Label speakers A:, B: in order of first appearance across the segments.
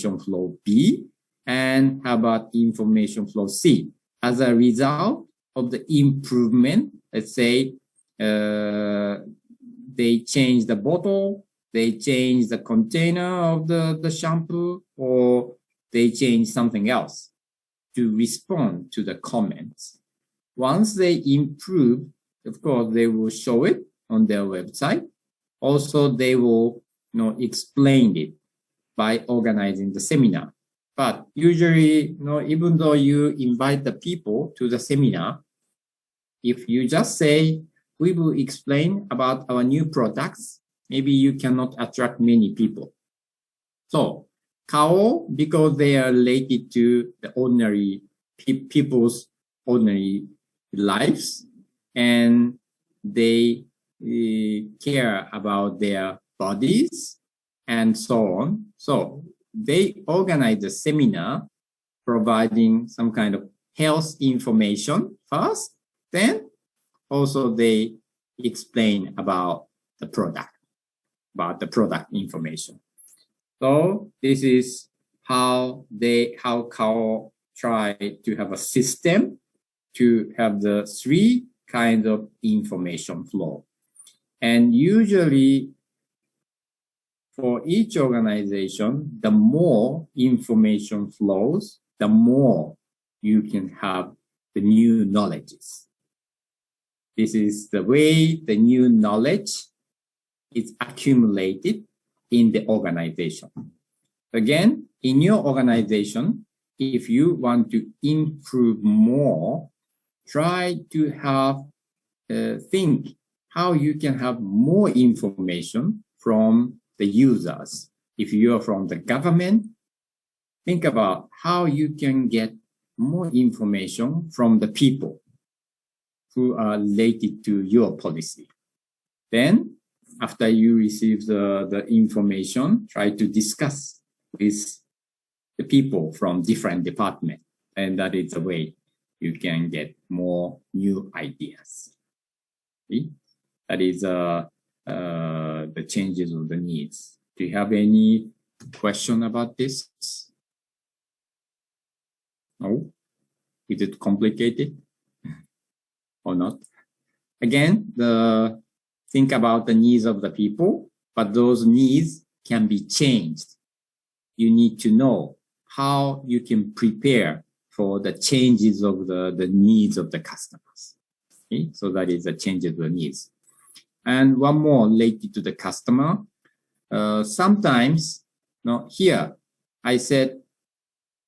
A: information flow B, and how about information flow C? As a result of the improvement, let's say they change the bottle, they change the container of the shampoo, or they change something else to respond to the comments. Once they improve, of course, they will show it on their website. Also, they will explain it by organizing the seminar. But usually, even though you invite the people to the seminar, if you just say, we will explain about our new products, maybe you cannot attract many people. So, Kao, because they are related to the ordinary people's ordinary lives, and they care about their bodies and so on. So they organize a seminar providing some kind of health information first, then also they explain about the product information. So this is how Kao try to have a system to have the 3 kinds of information flow. And usually for each organization, the more information flows, the more you can have the new knowledges. This is the way the new knowledge is accumulated in the organization. Again, in your organization, if you want to improve more, try to have think how you can have more information from the users. If you are from the government, think about how you can get more information from the people who are related to your policy. Then, after you receive the information, try to discuss with the people from different departments. And that is the way you can get more new ideas. See? That is the changes of the needs. Do you have any question about this? No? Is it complicated or not? Again, think about the needs of the people, but those needs can be changed. You need to know how you can prepare for the changes of the needs of the customers. Okay? So that is the changes of the needs. And one more related to the customer. Sometimes, here I said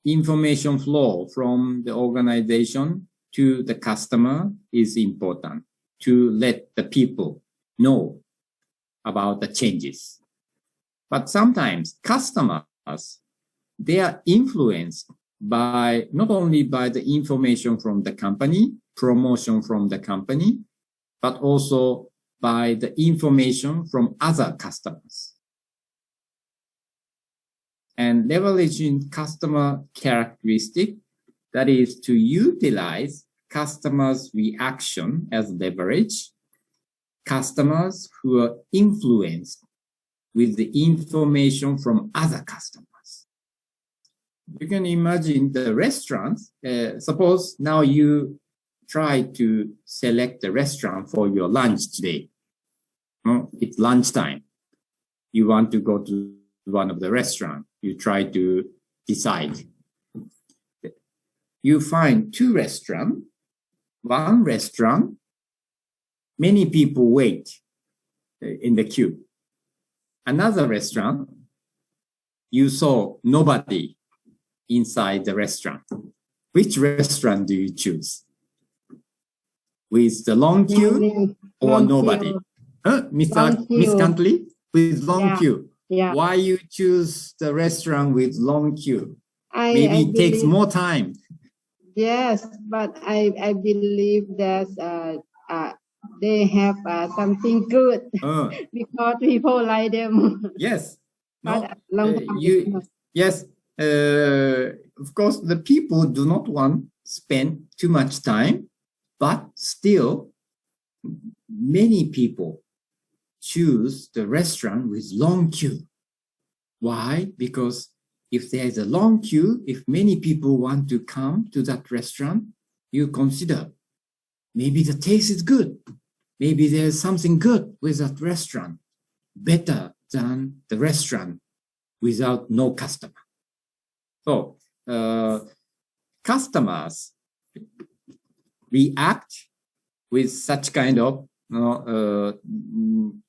A: information flow from the organization to the customer is important to let the people know about the changes. But sometimes customers, they are influenced by not only by the information from the company, promotion from the company, but also by the information from other customers. And leveraging customer characteristic, that is to utilize customers' reaction as leverage, customers who are influenced with the information from other customers. You can imagine the restaurants. Suppose now you try to select a restaurant for your lunch today. It's lunchtime. You want to go to one of the restaurants. You try to decide. You find 2 restaurants. One restaurant, many people wait in the queue. Another restaurant, you saw nobody inside the restaurant. Which restaurant do you choose? With the long queue or nobody? Miss Cantley, with long queue.
B: Yeah.
A: Why you choose the restaurant with long queue? Maybe it takes more time.
B: Yes, but I believe that they have something good because people like them.
A: Yes.
B: But
A: yes. Of course, the people do not want to spend too much time, but still, many people choose the restaurant with long queue. Why? Because if there is a long queue, if many people want to come to that restaurant, you consider maybe the taste is good. Maybe there's something good with that restaurant, better than the restaurant without no customer. So customers react with such kind of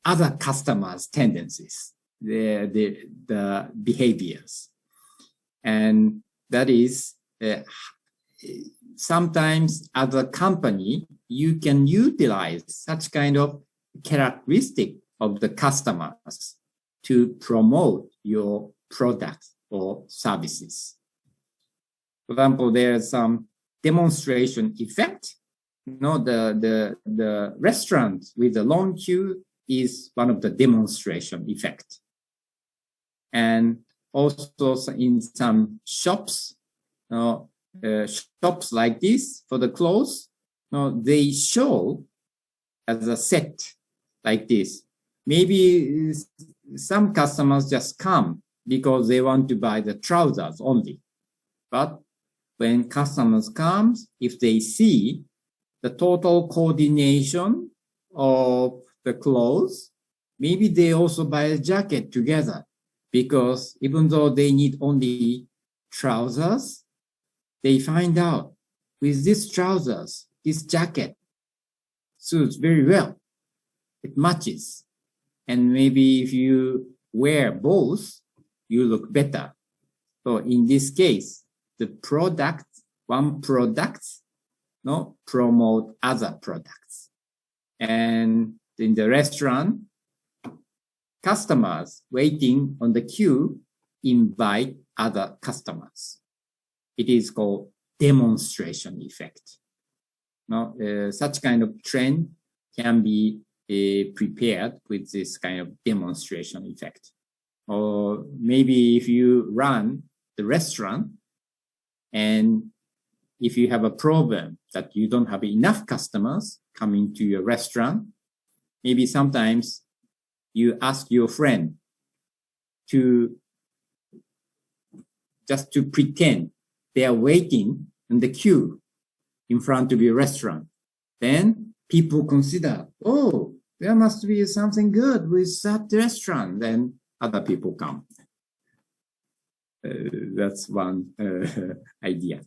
A: other customers' tendencies, the behaviors. And that is sometimes as a company, you can utilize such kind of characteristic of the customers to promote your products or services. For example, there's some demonstration effect. The restaurant with the long queue is one of the demonstration effect. And also in some shops, shops like this for the clothes, they show as a set like this. Maybe some customers just come because they want to buy the trousers only. But when customers come, if they see the total coordination of the clothes, maybe they also buy a jacket together, because even though they need only trousers, they find out with this trousers, this jacket suits very well. It matches. And maybe if you wear both, you look better. So in this case, the product, one product, promote other products. And in the restaurant, customers waiting on the queue invite other customers. It is called demonstration effect. Such kind of trend can be prepared with this kind of demonstration effect. Or maybe if you run the restaurant and if you have a problem that you don't have enough customers coming to your restaurant, maybe sometimes you ask your friend to just to pretend they are waiting in the queue in front of your restaurant. Then people consider, oh, there must be something good with that restaurant. Then other people come. That's one idea.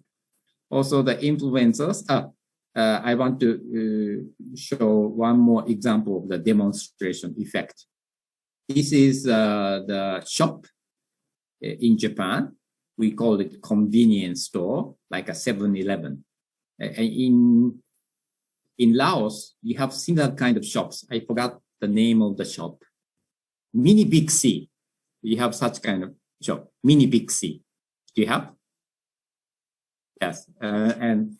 A: Also, the influencers. I want to show one more example of the demonstration effect. This is the shop in Japan. We call it convenience store, like a 7-Eleven. In Laos, you have similar kind of shops. I forgot the name of the shop. Mini Big C. You have such kind of shop. Mini Big C. Do you have? Yes. And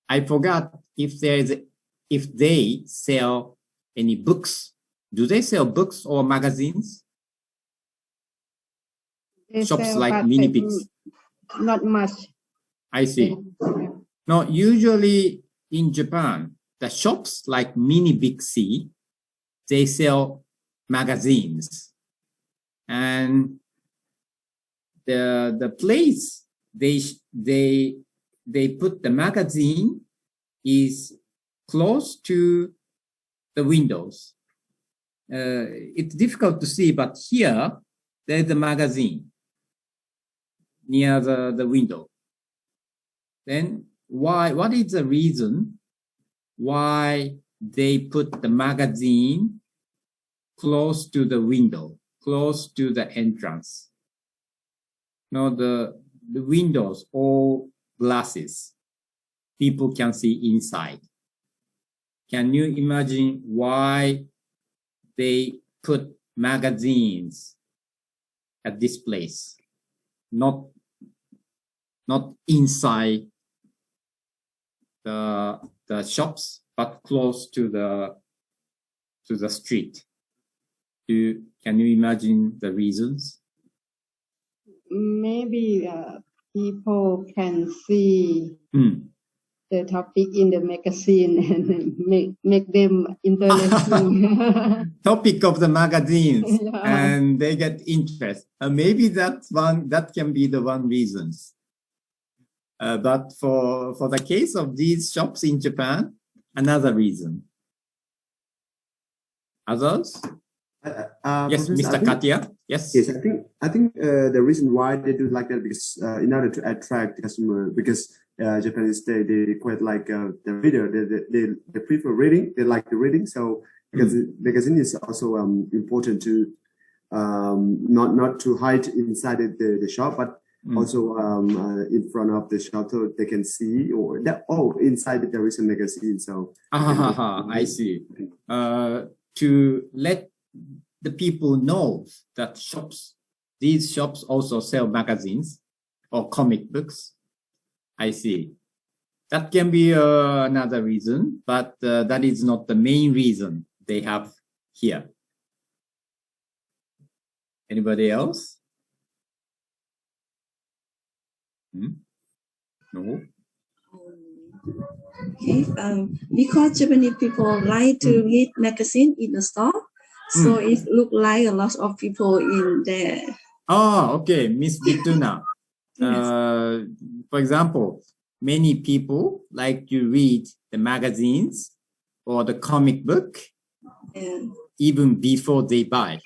A: I forgot if they sell any books. Do they sell books or magazines?
B: They
A: Shops
B: sell,
A: like Mini Big.
B: Not much.
A: I see. No, usually in Japan, the shops like Mini Big C, they sell magazines. And the place they put the magazine is close to the windows. It's difficult to see, but here there's a magazine near the window. Then what is the reason why they put the magazine close to the window, close to the entrance? The windows, all glasses, people can see inside. Can you imagine why they put magazines at this place, not inside the shops, but close to the street? Can you imagine the reasons?
B: Maybe people can see the topic in the magazine and make them interesting.
A: Topic of the magazines,
B: Yeah.
A: and they get interest. Maybe that can be the one reasons. But for the case of these shops in Japan, another reason. Others? Yes, Mr. Katia. Yes.
C: Yes, I think the reason why they do like that because in order to attract customer, because Japanese they quite like the reader. They prefer reading. They like the reading. So because magazine is also important to not to hide inside the shop, but also in front of the shop so they can see or that inside there is a magazine. So
A: I see. To let the people know that these shops also sell magazines or comic books. I see. That can be another reason, but that is not the main reason they have here. Anybody else? No?
D: Okay, because Japanese people like to read magazine in the store, so it look like a lot of people in there.
A: Oh, okay, Miss Bituna.
D: Yes.
A: For example, many people like to read the magazines or the comic book even before they buy.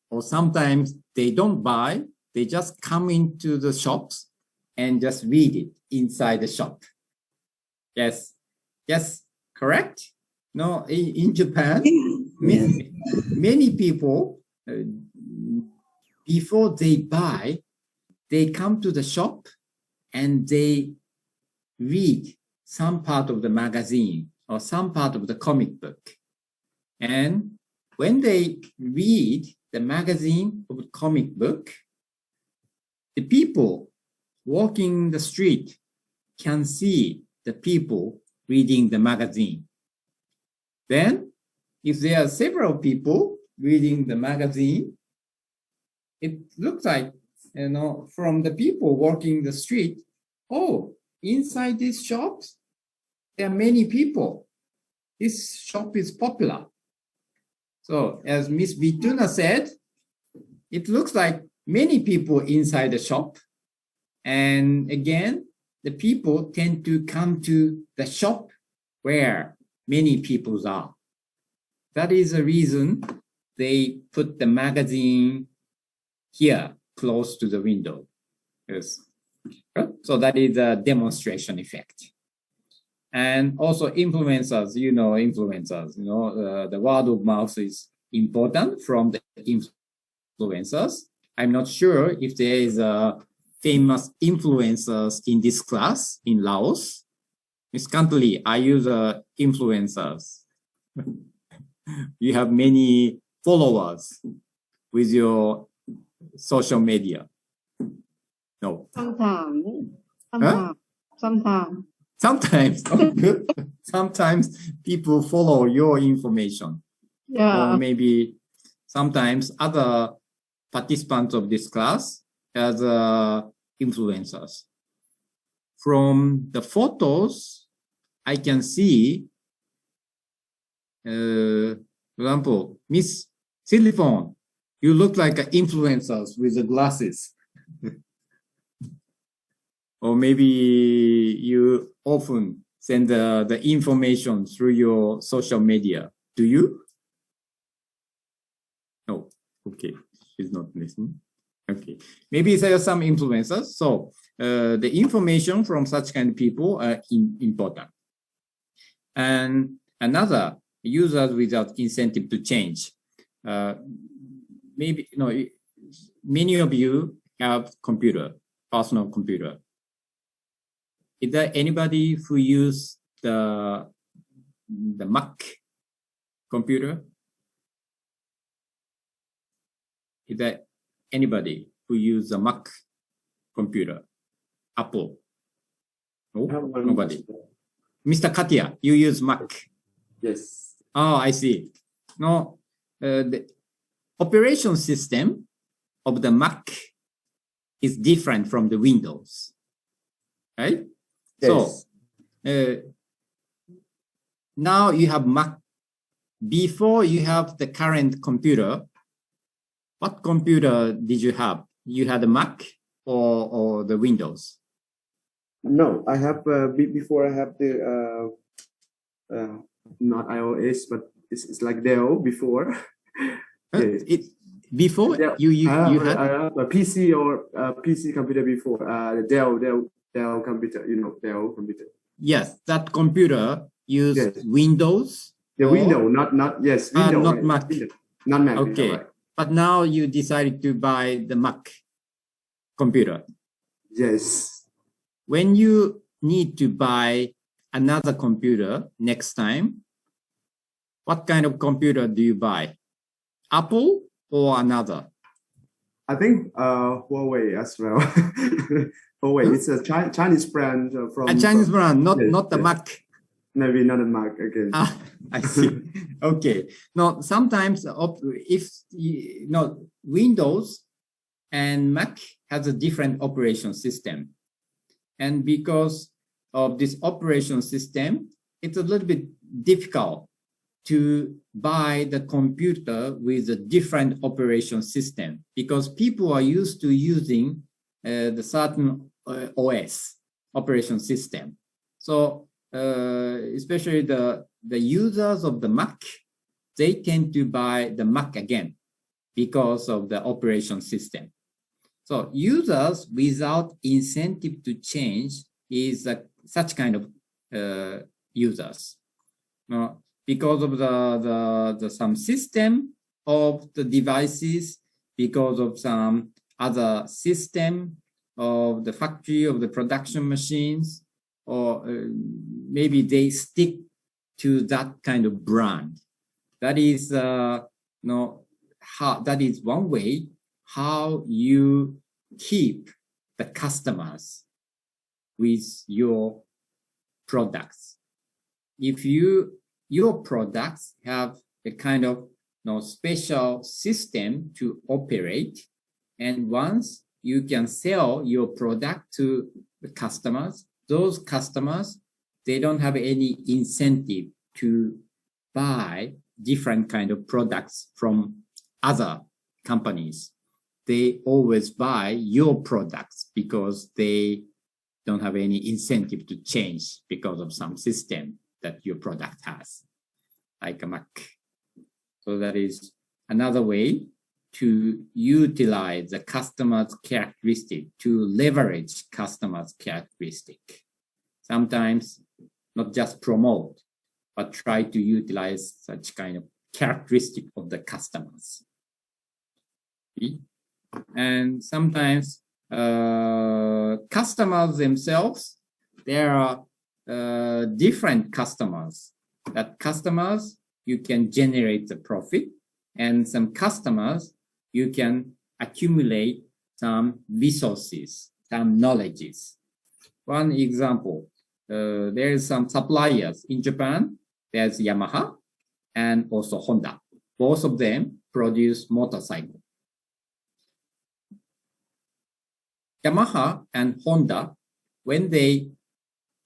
A: Or sometimes they don't buy, they just come into the shops and just read it inside the shop. Yes, correct? No, in Japan, many people, before they buy, they come to the shop and they read some part of the magazine or some part of the comic book. And when they read the magazine or the comic book, the people walking the street can see the people reading the magazine. Then, if there are several people reading the magazine, it looks like, from the people walking the street, inside these shops, there are many people. This shop is popular. So, as Miss Bituna said, it looks like many people inside the shop. And again, the people tend to come to the shop where many people are. That is the reason they put the magazine here, close to the window. Yes. So that is a demonstration effect. And also influencers, the word of mouth is important from the influencers. I'm not sure if there is a famous influencers in this class in Laos. Ms. Cantly, are you the influencers? You have many followers with your social media. No. Sometimes. Oh, good. Sometimes people follow your information.
B: Yeah.
A: Or maybe sometimes other participants of this class as influencers. From the photos, I can see, for example, Miss Siliphone, you look like an influencer with the glasses. Or maybe you often send the information through your social media. Do you? No. Okay. She's not listening. Okay. Maybe there are some influencers. So the information from such kind of people are important. And another, users without incentive to change. Maybe, many of you have personal computer. Is there anybody who use the Mac computer? Is there anybody who use the Mac computer? Apple? No, nobody. Mr. Katia, you use Mac?
C: Yes.
A: Oh, I see. No, the operation system of the Mac is different from the Windows, right?
C: Yes.
A: So now you have Mac. Before you have the current computer, what computer did you have? You had a Mac or the Windows?
C: No, I have before I have the not iOS, but it's like Dell before.
A: Before
C: Dell.
A: you had
C: I have a PC or PC computer before. Dell computer, you know, Dell computer.
A: Yes, that computer used
C: Yes.
A: Windows.
C: The
A: or-
C: window, not yes, window,
A: not
C: right?
A: Mac.
C: Window. Not Mac.
A: Okay.
C: Right.
A: But now you decided to buy the Mac computer.
C: Yes.
A: When you need to buy another computer next time, what kind of computer do you buy? Apple or another?
C: I think Huawei as well. Huawei, it's a Chinese brand from
A: A Chinese brand, not
C: yes,
A: the
C: yes.
A: Mac.
C: Maybe not a Mac again.
A: Ah, I see. Okay. No, sometimes if Windows and Mac has a different operation system. And because of this operation system, it's a little bit difficult to buy the computer with a different operation system because people are used to using the certain OS operation system. So especially the users of the Mac, they tend to buy the Mac again because of the operation system. So users without incentive to change is such kind of users. Because of the some system of the devices, because of some other system of the factory of the production machines, or maybe they stick to that kind of brand. That is that is one way how you keep the customers with your products. If your products have a kind of special system to operate, and once you can sell your product to the customers, those customers, they don't have any incentive to buy different kind of products from other companies. They always buy your products because they don't have any incentive to change because of some system that your product has, like a Mac. So that is another way to utilize the customer's characteristic, to leverage customer's characteristic. Sometimes not just promote, but try to utilize such kind of characteristic of the customers. And sometimes customers themselves, there are different customers. That customers, you can generate the profit, and some customers, you can accumulate some resources, some knowledges. One example, there is some suppliers in Japan. There's Yamaha and also Honda. Both of them produce motorcycle. Yamaha and Honda, when they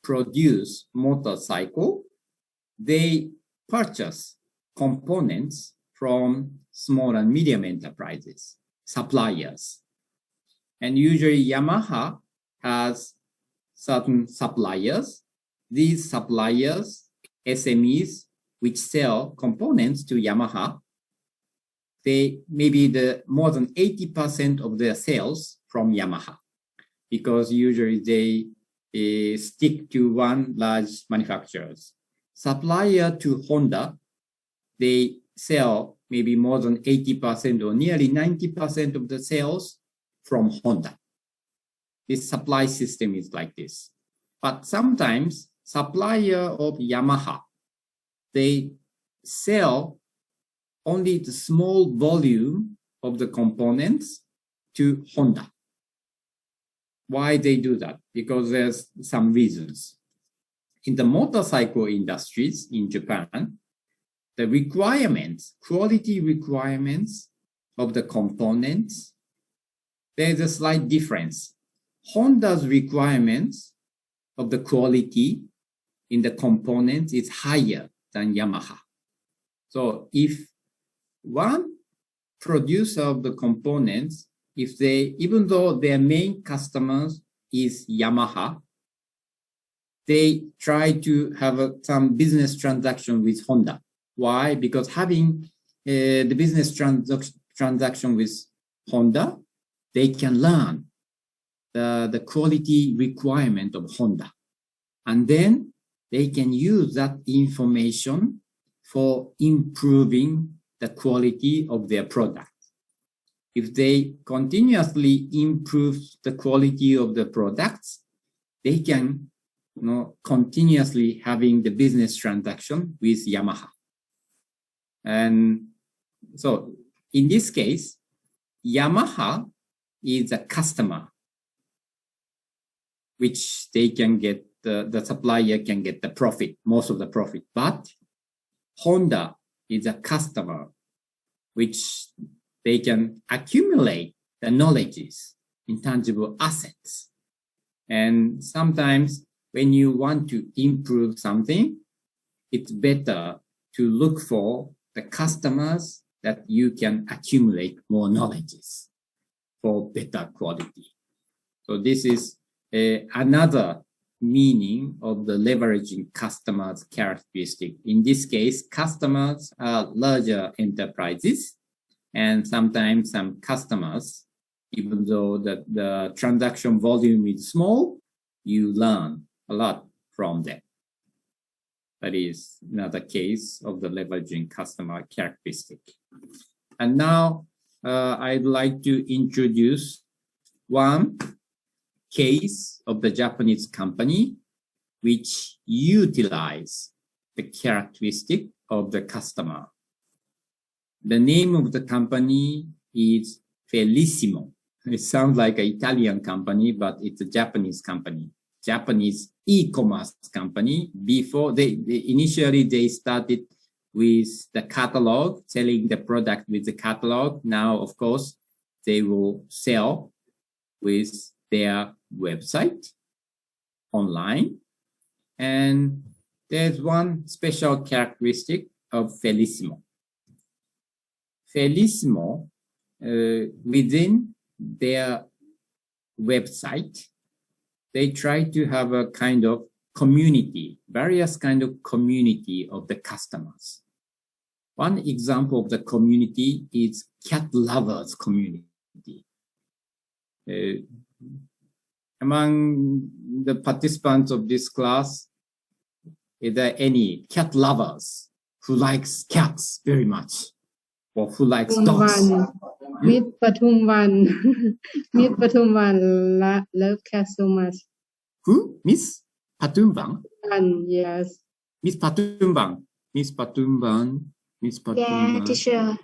A: produce motorcycle, they purchase components from small and medium enterprises, suppliers. And usually Yamaha has certain suppliers. These suppliers, SMEs, which sell components to Yamaha, they maybe more than 80% of their sales from Yamaha, because usually they stick to one large manufacturers. Supplier to Honda, they sell maybe more than 80% or nearly 90% of the sales from Honda. This supply system is like this. But sometimes supplier of Yamaha, they sell only the small volume of the components to Honda. Why they do that? Because there's some reasons. In the motorcycle industries in Japan, the requirements, quality requirements of the components, there's a slight difference. Honda's requirements of the quality in the components is higher than Yamaha. So if one producer of the components, if they, even though their main customers is Yamaha, they try to have some business transaction with Honda. Why? Because having the business transaction with Honda, they can learn the quality requirement of Honda. And then they can use that information for improving the quality of their product. If they continuously improve the quality of the products, they can continuously having the business transaction with Yamaha. And so in this case, Yamaha is a customer, which they can get, the supplier can get the profit, most of the profit. But Honda is a customer, which they can accumulate the knowledges, intangible assets. And sometimes when you want to improve something, it's better to look for the customers that you can accumulate more knowledges for better quality. So this is another meaning of the leveraging customers' characteristic. In this case, customers are larger enterprises, and sometimes some customers, even though the transaction volume is small, you learn a lot from them. That is another case of the leveraging customer characteristic. And now I'd like to introduce one case of the Japanese company which utilize the characteristic of the customer. The name of the company is Felicimo. It sounds like an Italian company, but it's a Japanese company, Japanese e-commerce company. Before initially they started with the catalog, selling the product with the catalog. Now, of course, they will sell with their website online. And there's one special characteristic of Felicimo. Felicimo, within their website, they try to have a kind of community, various kind of community of the customers. One example of the community is cat lovers community. Among the participants of this class, is there any cat lovers who likes cats very much, or who likes dogs?
B: Meet Patumwan. Meet Patumwan love cats so much.
A: Who? Miss Patumban?
B: Yes.
A: Miss Patumban. Miss Patumban. Miss Patumban.
E: Yeah, teacher.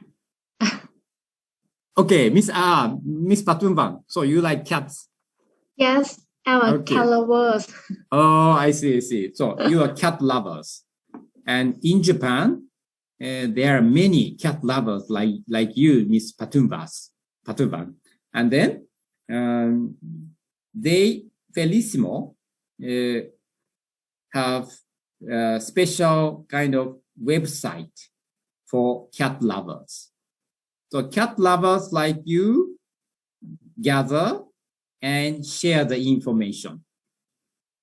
A: Okay, Miss Patumban. So you like cats?
E: Yes, I'm a
A: Okay.
E: cat lover.
A: Oh, I see. So you are cat lovers. And in Japan, there are many cat lovers like you, Miss Patumban. And then Felicimo have a special kind of website for cat lovers. So cat lovers like you gather and share the information.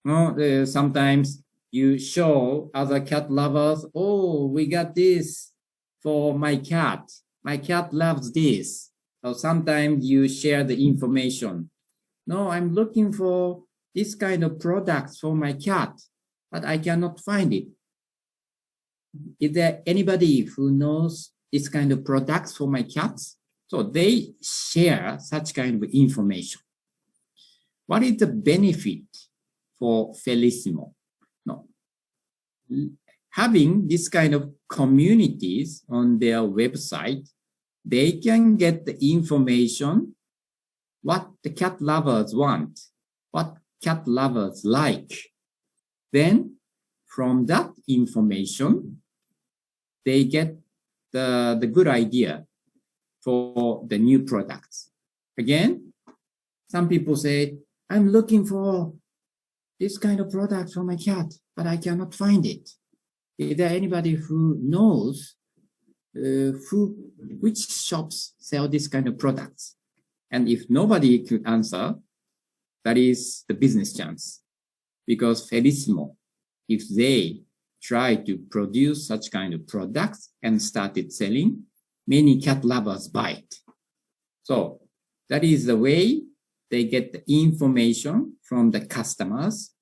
A: Sometimes you show other cat lovers, oh, we got this for my cat. My cat loves this. So sometimes you share the information. No, I'm looking for this kind of products for my cat, but I cannot find it. Is there anybody who knows this kind of products for my cats? So they share such kind of information. What is the benefit for Felicimo? No. Having this kind of communities on their website, they can get the information, what the cat lovers want, what cat lovers like. Then from that information, they get the good idea for the new products. Again, some people say, I'm looking for this kind of product for my cat, but I cannot find it. Is there anybody who knows which shops sell this kind of products? And if nobody could answer, that is the business chance. Because Felissimo, if they try to produce such kind of products and started selling, many cat lovers buy it. So that is the way they get the information from the customers,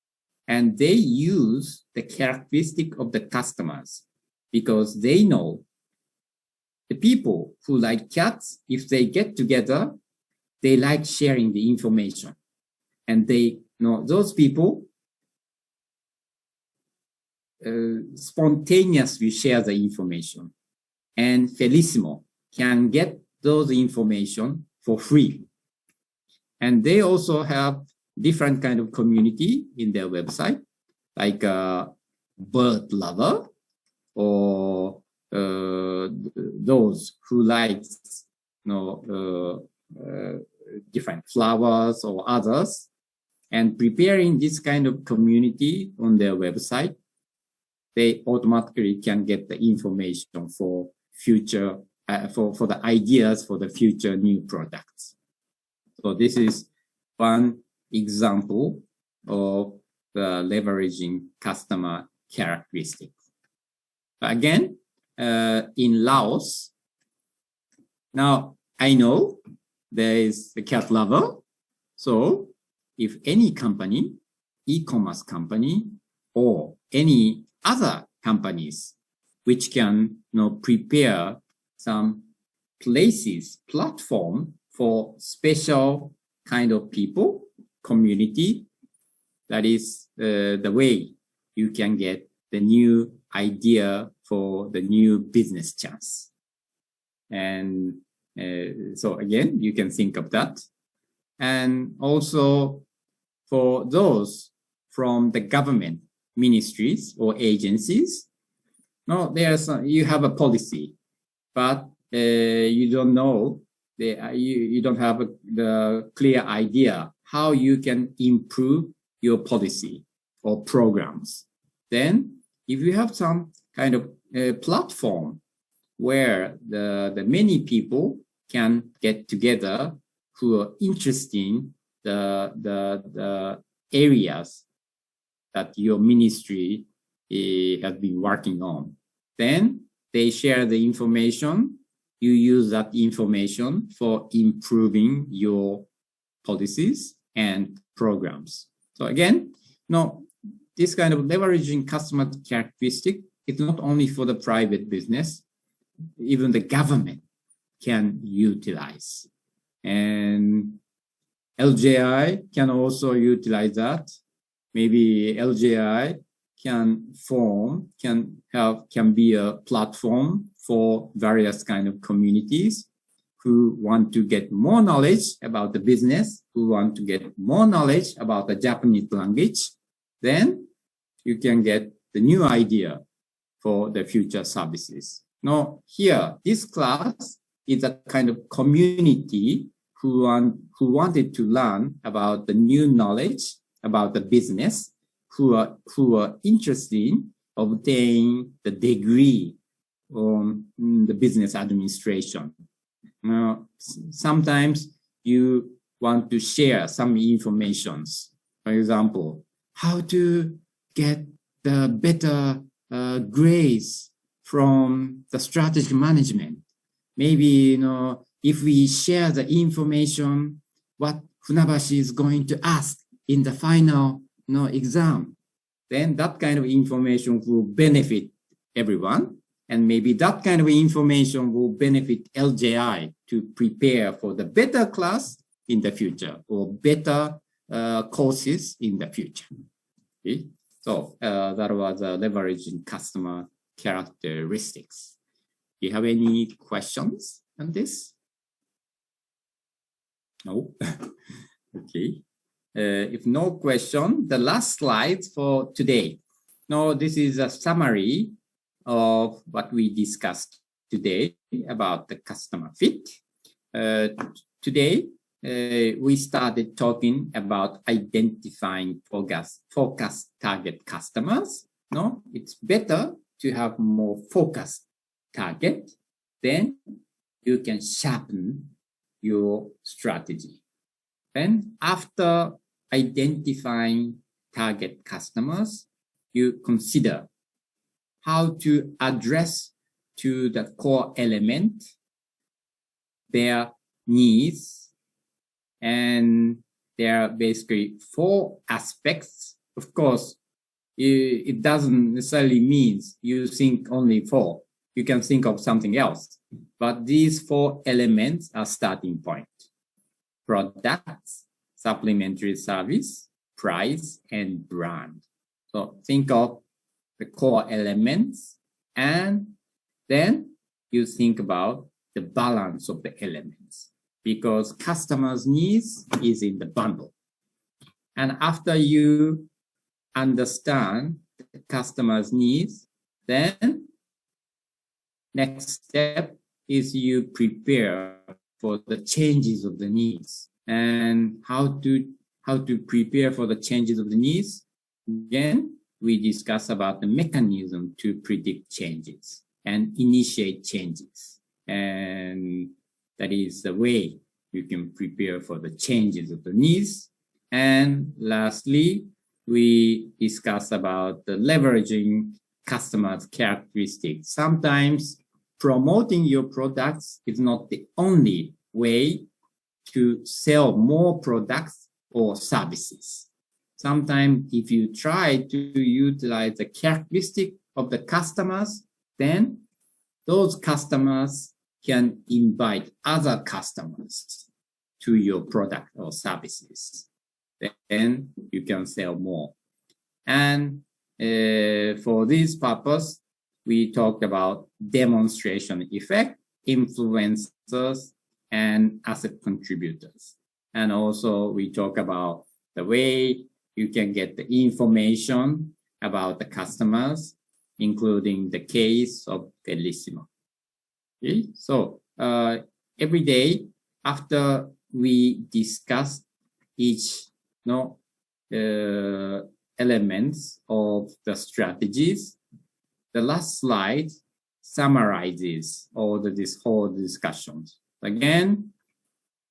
A: and they use the characteristic of the customers because they know the people who like cats, if they get together, they like sharing the information. And they know those people spontaneously share the information. And Felissimo can get those information for free. And they also have different kind of community in their website, like bird lover or those who like different flowers or others, and preparing this kind of community on their website, they automatically can get the information for future, for the ideas for the future new products. So this is one example of the leveraging customer characteristics. Again, in Laos, now I know there is a cat lover. So if any company, e-commerce company, or any other companies which can prepare some places, platform for special kind of people, community, that is the way you can get the new idea for the new business chance. And so again, you can think of that. And also for those from the government ministries or agencies, you have a policy, but you don't know, you don't have the clear idea how you can improve your policy or programs. Then if you have some kind of platform where the many people can get together who are interested in the areas that your ministry has been working on, then they share the information. You use that information for improving your policies and programs. So again, this kind of leveraging customer characteristic is not only for the private business, even the government can utilize. And LJI can also utilize that. Maybe LJI can be a platform for various kind of communities who want to get more knowledge about the business, who want to get more knowledge about the Japanese language. Then you can get the new idea for the future services. Now here, this class is a kind of community who wanted to learn about the new knowledge about the business, who are interested in obtaining the degree on the business administration. Now, sometimes you want to share some informations. For example, how to get the better grades from the strategic management. Maybe, if we share the information, what Funabashi is going to ask in the final exam, then that kind of information will benefit everyone. And maybe that kind of information will benefit LJI to prepare for the better class in the future or better courses in the future. Okay? So that was leveraging customer characteristics. Do you have any questions on this? No? Okay. If no question, the last slide for today. Now, this is a summary of what we discussed today about the customer fit. Today, we started talking about identifying focus target customers. No, it's better to have more focused target. Then you can sharpen your strategy. And after identifying target customers, you consider how to address to the core element their needs. And there are basically 4 aspects. Of course, it doesn't necessarily mean you think only 4. You can think of something else. But these 4 elements are starting point. Products, supplementary service, price, and brand. So think of the core elements, and then you think about the balance of the elements, because customers' needs is in the bundle. And after you understand the customer's needs, then next step is you prepare for the changes of the needs. And how to prepare for the changes of the needs? Again, we discuss about the mechanism to predict changes and initiate changes. And that is the way you can prepare for the changes of the needs. And lastly, we discuss about the leveraging customers' characteristics. Sometimes promoting your products is not the only way to sell more products or services. Sometimes if you try to utilize the characteristic of the customers, then those customers can invite other customers to your product or services. Then you can sell more. And for this purpose, we talked about demonstration effect, influencers, and asset contributors. And also we talk about the way you can get the information about the customers, including the case of Bellissimo. Okay, so every day after we discuss each elements of the strategies, the last slide summarizes all this whole discussions. Again,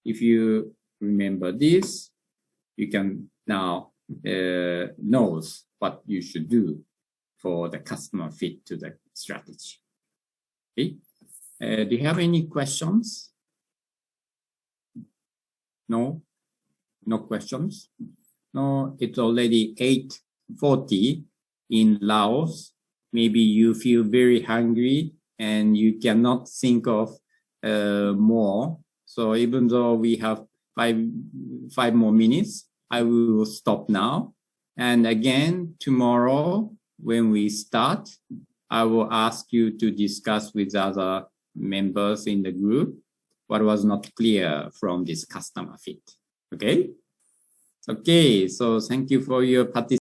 A: if you remember this, you can now knows what you should do for the customer fit to the strategy. Okay. Do you have any questions? No? No questions? No, it's already 8:40 in Laos. Maybe you feel very hungry and you cannot think of more. So even though we have five more minutes, I will stop now. And again, tomorrow when we start, I will ask you to discuss with other members in the group what was not clear from this customer fit. Okay? Okay, so thank you for your participation.